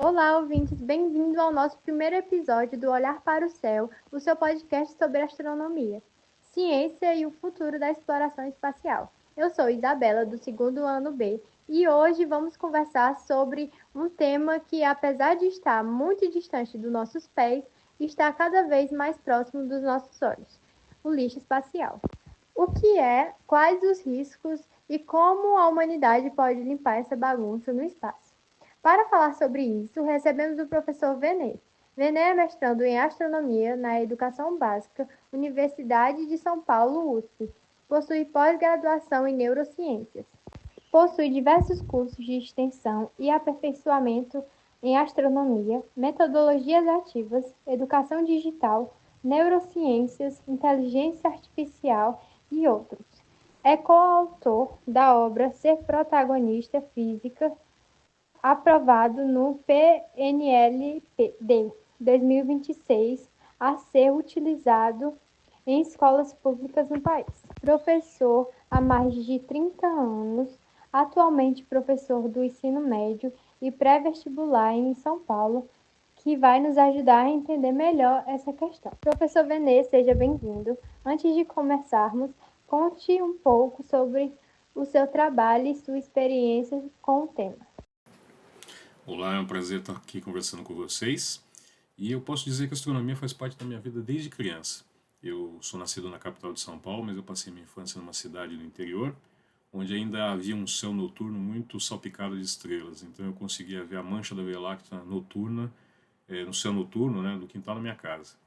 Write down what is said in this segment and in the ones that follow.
Olá, ouvintes, bem-vindo ao nosso primeiro episódio do Olhar para o Céu, o seu podcast sobre astronomia, ciência e o futuro da exploração espacial. Eu sou Isabela, do segundo ano B, e hoje vamos conversar sobre um tema que, apesar de estar muito distante dos nossos pés, está cada vez mais próximo dos nossos olhos: o lixo espacial. O que é, quais os riscos e como a humanidade pode limpar essa bagunça no espaço? Para falar sobre isso, recebemos o professor Venê. Venê é mestrando em astronomia na Educação Básica, Universidade de São Paulo, USP. Possui pós-graduação em neurociências. Possui diversos cursos de extensão e aperfeiçoamento em astronomia, metodologias ativas, educação digital, neurociências, inteligência artificial e outros. É coautor da obra Ser Protagonista Física, aprovado no PNLD 2026, a ser utilizado em escolas públicas no país. Professor há mais de 30 anos, atualmente professor do ensino médio e pré-vestibular em São Paulo, que vai nos ajudar a entender melhor essa questão. Professor Venê, seja bem-vindo. Antes de começarmos, conte um pouco sobre o seu trabalho e sua experiência com o tema. Olá, é um prazer estar aqui conversando com vocês. E eu posso dizer que a astronomia faz parte da minha vida desde criança. Eu sou nascido na capital de São Paulo, mas eu passei minha infância numa cidade do interior, onde ainda havia um céu noturno muito salpicado de estrelas. Então eu conseguia ver a mancha da Via Láctea noturna, no céu noturno, né, do quintal da minha casa.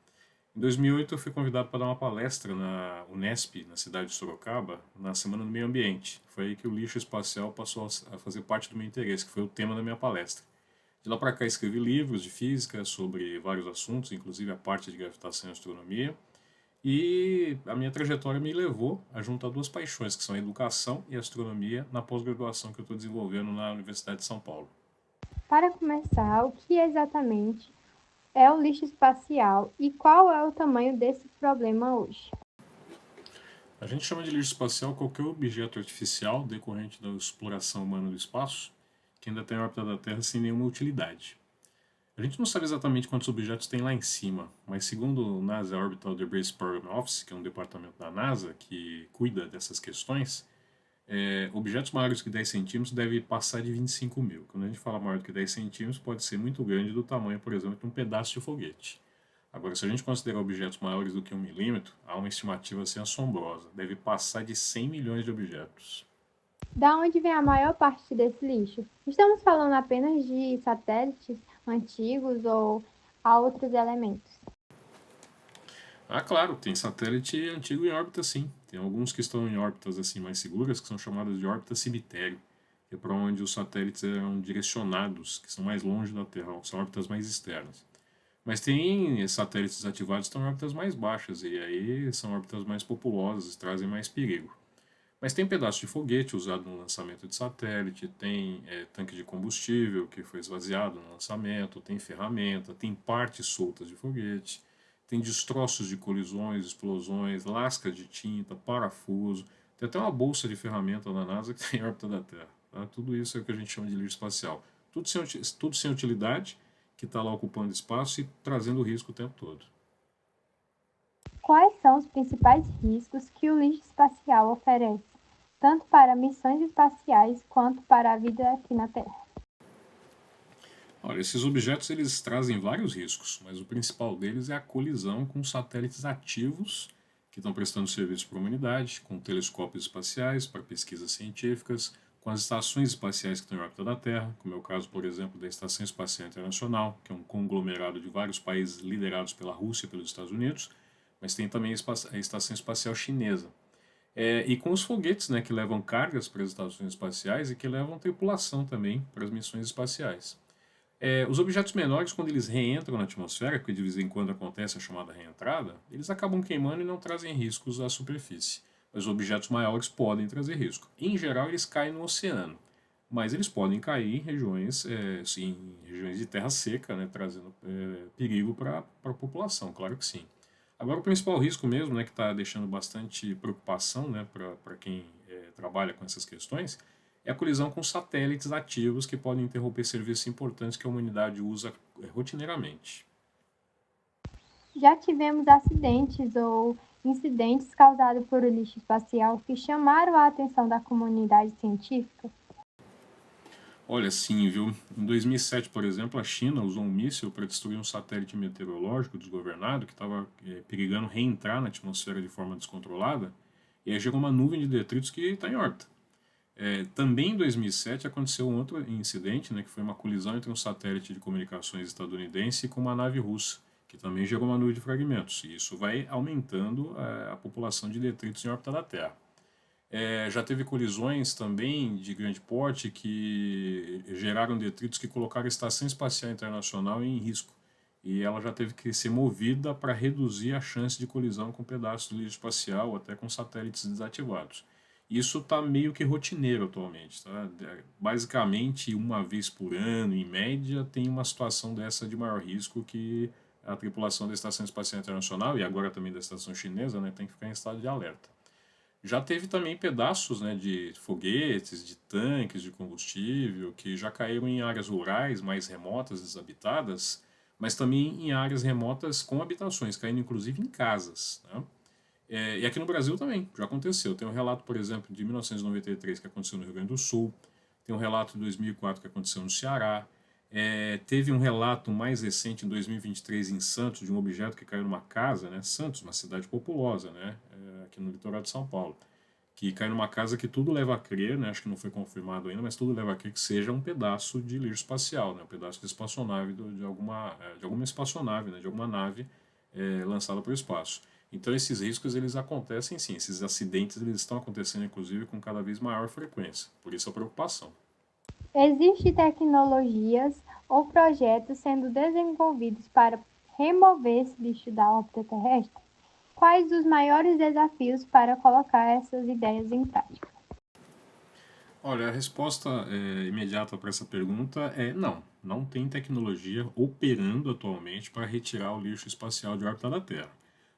Em 2008 eu fui convidado para dar uma palestra na Unesp, na cidade de Sorocaba, na Semana do Meio Ambiente. Foi aí que o lixo espacial passou a fazer parte do meu interesse, que foi o tema da minha palestra. De lá para cá escrevi livros de física sobre vários assuntos, inclusive a parte de gravitação e astronomia. E a minha trajetória me levou a juntar duas paixões, que são a educação e a astronomia, na pós-graduação que eu estou desenvolvendo na Universidade de São Paulo. Para começar, o que exatamente é o lixo espacial e qual é o tamanho desse problema hoje? A gente chama de lixo espacial qualquer objeto artificial decorrente da exploração humana do espaço que ainda tem a órbita da Terra sem nenhuma utilidade. A gente não sabe exatamente quantos objetos tem lá em cima, mas segundo o NASA Orbital Debris Program Office, que é um departamento da NASA que cuida dessas questões, objetos maiores que 10 centímetros devem passar de 25 mil. Quando a gente fala maior do que 10 centímetros, pode ser muito grande do tamanho, por exemplo, de um pedaço de foguete. Agora, se a gente considerar objetos maiores do que 1 milímetro, há uma estimativa assim assombrosa. Deve passar de 100 milhões de objetos. Da onde vem a maior parte desse lixo? Estamos falando apenas de satélites antigos ou há outros elementos? Ah, claro, tem satélite antigo em órbita sim. Tem alguns que estão em órbitas assim mais seguras, que são chamadas de órbita cemitério, que é para onde os satélites eram direcionados, que são mais longe da Terra, são órbitas mais externas. Mas tem satélites desativados que estão em órbitas mais baixas, e aí são órbitas mais populosas, trazem mais perigo. Mas tem pedaço de foguete usado no lançamento de satélite, tem tanque de combustível que foi esvaziado no lançamento, tem ferramenta, tem partes soltas de foguete, tem destroços de colisões, explosões, lascas de tinta, parafuso, tem até uma bolsa de ferramenta da NASA que tem em órbita da Terra. Tá? Tudo isso é o que a gente chama de lixo espacial. Tudo sem utilidade, que está lá ocupando espaço e trazendo risco o tempo todo. Quais são os principais riscos que o lixo espacial oferece, tanto para missões espaciais quanto para a vida aqui na Terra? Olha, esses objetos eles trazem vários riscos, mas o principal deles é a colisão com satélites ativos que estão prestando serviço para a humanidade, com telescópios espaciais para pesquisas científicas, com as estações espaciais que estão em órbita da Terra, como é o caso, por exemplo, da Estação Espacial Internacional, que é um conglomerado de vários países liderados pela Rússia e pelos Estados Unidos, mas tem também a Estação Espacial Chinesa. E com os foguetes, né, que levam cargas para as estações espaciais e que levam tripulação também para as missões espaciais. Os objetos menores, quando eles reentram na atmosfera, que de vez em quando acontece a chamada reentrada, eles acabam queimando e não trazem riscos à superfície. Mas objetos maiores podem trazer risco. Em geral, eles caem no oceano, mas eles podem cair em regiões, sim, em regiões de terra seca, né, trazendo perigo para a população, claro que sim. Agora, o principal risco mesmo, né, que está deixando bastante preocupação, né, para quem trabalha com essas questões, é a colisão com satélites ativos que podem interromper serviços importantes que a humanidade usa rotineiramente. Já tivemos acidentes ou incidentes causados por lixo espacial que chamaram a atenção da comunidade científica? Olha, sim, viu? Em 2007, por exemplo, a China usou um míssil para destruir um satélite meteorológico desgovernado que estava perigando reentrar na atmosfera de forma descontrolada, e aí gerou uma nuvem de detritos que está em órbita. Também em 2007 aconteceu um outro incidente, né, que foi uma colisão entre um satélite de comunicações estadunidense com uma nave russa, que também gerou uma nuvem de fragmentos. E isso vai aumentando a população de detritos em órbita da Terra. Já teve colisões também de grande porte que geraram detritos que colocaram a Estação Espacial Internacional em risco. E ela já teve que ser movida para reduzir a chance de colisão com pedaços do lixo espacial ou até com satélites desativados. Isso está meio que rotineiro atualmente. Tá? Basicamente, uma vez por ano, em média, tem uma situação dessa de maior risco que a tripulação da Estação Espacial Internacional e agora também da Estação Chinesa, né, tem que ficar em estado de alerta. Já teve também pedaços, né, de foguetes, de tanques de combustível que já caíram em áreas rurais mais remotas, desabitadas, mas também em áreas remotas com habitações, caindo inclusive em casas. Né? E aqui no Brasil também, já aconteceu. Tem um relato, por exemplo, de 1993 que aconteceu no Rio Grande do Sul, tem um relato de 2004 que aconteceu no Ceará, teve um relato mais recente em 2023 em Santos de um objeto que caiu numa casa, né? Santos, uma cidade populosa, né? Aqui no litoral de São Paulo, que caiu numa casa que tudo leva a crer, né? Acho que não foi confirmado ainda, mas tudo leva a crer que seja um pedaço de lixo espacial, né? Um pedaço de espaçonave de alguma espaçonave, né? De alguma nave lançada para o espaço. Então esses riscos eles acontecem sim, esses acidentes eles estão acontecendo inclusive com cada vez maior frequência. Por isso a preocupação. Existem tecnologias ou projetos sendo desenvolvidos para remover esse lixo da órbita terrestre? Quais os maiores desafios para colocar essas ideias em prática? Olha, a resposta imediata para essa pergunta é não. Não tem tecnologia operando atualmente para retirar o lixo espacial de órbita da Terra.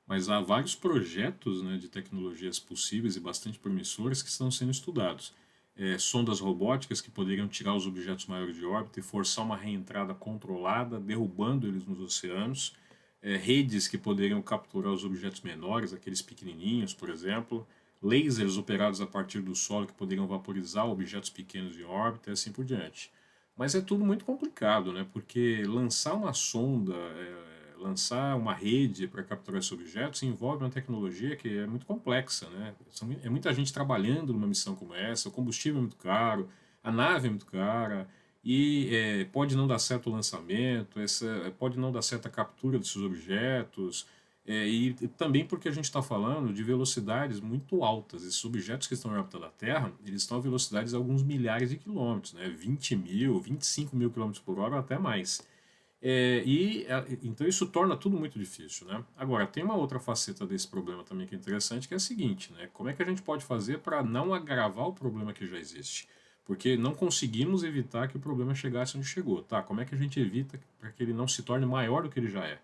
Mas há vários projetos, né, de tecnologias possíveis e bastante promissoras que estão sendo estudados. Sondas robóticas que poderiam tirar os objetos maiores de órbita e forçar uma reentrada controlada, derrubando eles nos oceanos. Redes que poderiam capturar os objetos menores, aqueles pequenininhos, por exemplo. Lasers operados a partir do solo que poderiam vaporizar objetos pequenos em órbita e assim por diante. Mas é tudo muito complicado, né? Porque lançar uma sonda, lançar uma rede para capturar esses objetos envolve uma tecnologia que é muito complexa, né? É muita gente trabalhando numa missão como essa, o combustível é muito caro, a nave é muito cara, e pode não dar certo o lançamento, pode não dar certo a captura desses objetos, e também porque a gente está falando de velocidades muito altas. Esses objetos que estão em órbita da Terra, eles estão a velocidades de alguns milhares de quilômetros, né? 20 mil, 25 mil quilômetros por hora ou até mais. Então isso torna tudo muito difícil, né? Agora, tem uma outra faceta desse problema também que é interessante, que é a seguinte, né? Como é que a gente pode fazer para não agravar o problema que já existe? Porque não conseguimos evitar que o problema chegasse onde chegou, tá? Como é que a gente evita para que ele não se torne maior do que ele já é?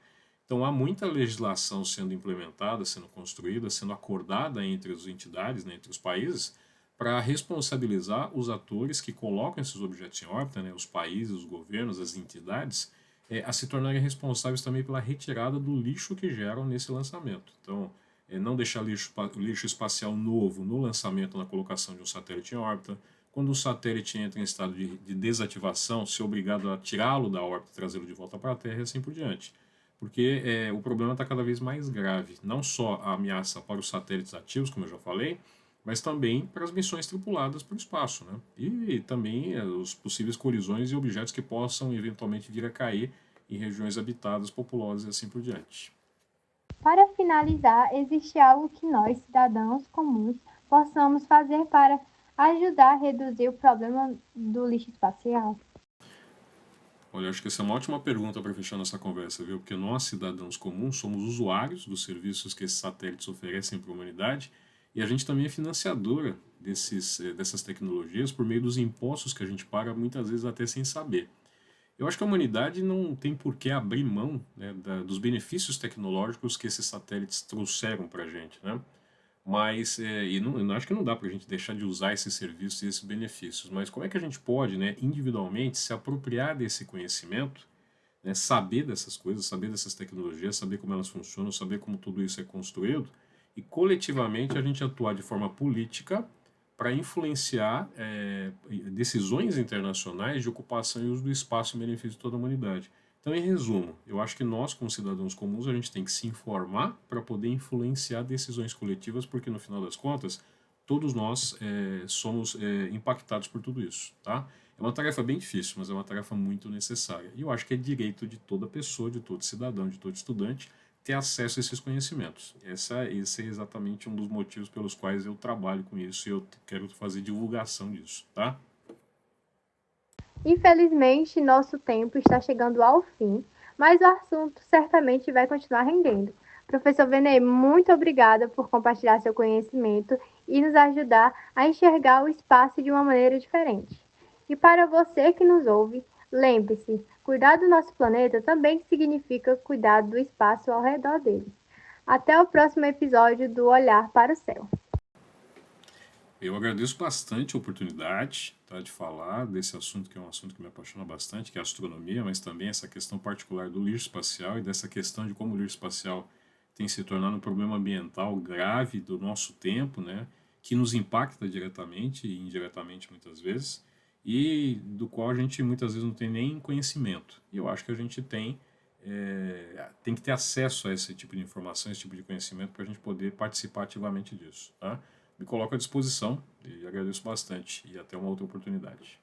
Então há muita legislação sendo implementada, sendo construída, sendo acordada entre as entidades, né, entre os países, para responsabilizar os atores que colocam esses objetos em órbita, né, os países, os governos, as entidades, a se tornarem responsáveis também pela retirada do lixo que geram nesse lançamento. Então, não deixar lixo espacial novo no lançamento, na colocação de um satélite em órbita. Quando o satélite entra em estado de desativação, ser obrigado a tirá-lo da órbita e trazê-lo de volta para a Terra e assim por diante. Porque o problema está cada vez mais grave. Não só a ameaça para os satélites ativos, como eu já falei, mas também para as missões tripuladas para o espaço, né? E também os possíveis colisões e objetos que possam eventualmente vir a cair em regiões habitadas, populosas e assim por diante. Para finalizar, existe algo que nós, cidadãos comuns, possamos fazer para ajudar a reduzir o problema do lixo espacial? Olha, acho que essa é uma ótima pergunta para fechar nossa conversa, viu? Porque nós, cidadãos comuns, somos usuários dos serviços que esses satélites oferecem para a humanidade e a gente também é financiadora dessas tecnologias por meio dos impostos que a gente paga, muitas vezes até sem saber. Eu acho que a humanidade não tem por que abrir mão, né, dos benefícios tecnológicos que esses satélites trouxeram para a gente, né? Mas, e não acho que não dá para a gente deixar de usar esses serviços e esses benefícios, mas como é que a gente pode, né, individualmente, se apropriar desse conhecimento, né, saber dessas coisas, saber dessas tecnologias, saber como elas funcionam, saber como tudo isso é construído, e coletivamente a gente atuar de forma política para influenciar decisões internacionais de ocupação e uso do espaço em benefício de toda a humanidade. Então, em resumo, eu acho que nós, como cidadãos comuns, a gente tem que se informar para poder influenciar decisões coletivas, porque no final das contas, todos nós somos impactados por tudo isso, tá? É uma tarefa bem difícil, mas é uma tarefa muito necessária. E eu acho que é direito de toda pessoa, de todo cidadão, de todo estudante, ter acesso a esses conhecimentos. Esse é exatamente um dos motivos pelos quais eu trabalho com isso e eu quero fazer divulgação disso, tá? Infelizmente, nosso tempo está chegando ao fim, mas o assunto certamente vai continuar rendendo. Professor Venê, muito obrigada por compartilhar seu conhecimento e nos ajudar a enxergar o espaço de uma maneira diferente. E para você que nos ouve, lembre-se, cuidar do nosso planeta também significa cuidar do espaço ao redor dele. Até o próximo episódio do Olhar para o Céu. Eu agradeço bastante a oportunidade, tá, de falar desse assunto, que é um assunto que me apaixona bastante, que é a astronomia, mas também essa questão particular do lixo espacial e dessa questão de como o lixo espacial tem se tornado um problema ambiental grave do nosso tempo, né, que nos impacta diretamente e indiretamente muitas vezes, e do qual a gente muitas vezes não tem nem conhecimento. E eu acho que a gente tem que ter acesso a esse tipo de informação, esse tipo de conhecimento, para a gente poder participar ativamente disso. Tá? Me coloco à disposição e agradeço bastante. E até uma outra oportunidade.